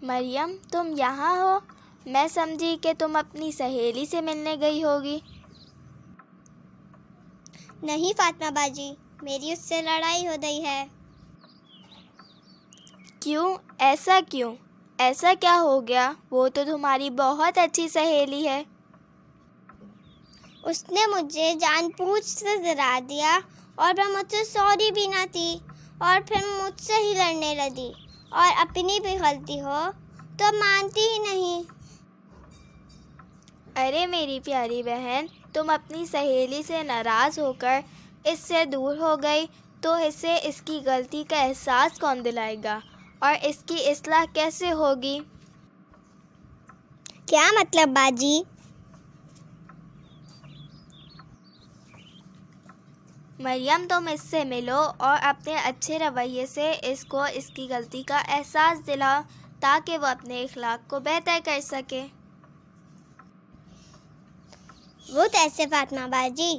مریم تم یہاں ہو؟ میں سمجھی کہ تم اپنی سہیلی سے ملنے گئی ہوگی۔ نہیں فاطمہ باجی، میری اس سے لڑائی ہو گئی ہے۔ کیوں؟ ایسا کیا ہو گیا؟ وہ تو تمہاری بہت اچھی سہیلی ہے۔ اس نے مجھے جان بوجھ سے ڈرا دیا اور وہ مجھ سے سوری بھی نہ تھی، اور پھر مجھ سے ہی لڑنے لگی، اور اپنی بھی غلطی ہو تو مانتی ہی نہیں۔ ارے میری پیاری بہن، تم اپنی سہیلی سے ناراض ہو کر اس سے دور ہو گئی تو اسے اس کی غلطی کا احساس کون دلائے گا، اور اس کی اصلاح کیسے ہوگی؟ کیا مطلب باجی؟ مریم تم اس سے ملو اور اپنے اچھے رویے سے اس کو اس کی غلطی کا احساس دلاؤ تاکہ وہ اپنے اخلاق کو بہتر کر سکے۔ وہ کیسے فاطمہ باجی؟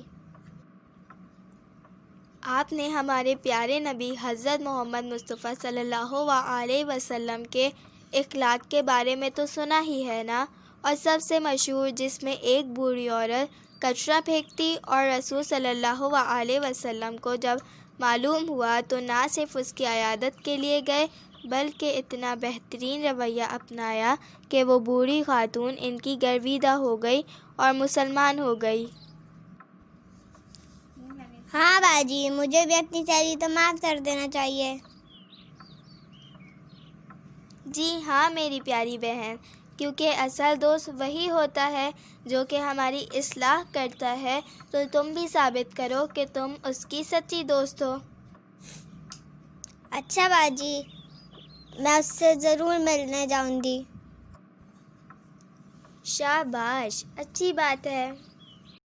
آپ نے ہمارے پیارے نبی حضرت محمد مصطفیٰ صلی اللہ علیہ وسلم کے اخلاق کے بارے میں تو سنا ہی ہے نا، اور سب سے مشہور جس میں ایک بوڑھی عورت کچرا پھینکتی اور رسول صلی اللہ علیہ وسلم کو جب معلوم ہوا تو نہ صرف اس کی عیادت کے لیے گئے بلکہ اتنا بہترین رویہ اپنایا کہ وہ بوڑھی خاتون ان کی گرویدہ ہو گئی اور مسلمان ہو گئی۔ ہاں باجی، مجھے بھی اپنی سہیلی تو معاف کر دینا چاہیے۔ جی ہاں میری پیاری بہن، کیونکہ اصل دوست وہی ہوتا ہے جو کہ ہماری اصلاح کرتا ہے، تو تم بھی ثابت کرو کہ تم اس کی سچی دوست ہو۔ اچھا باجی، میں اس سے ضرور ملنے جاؤں گی۔ شاباش، اچھی بات ہے۔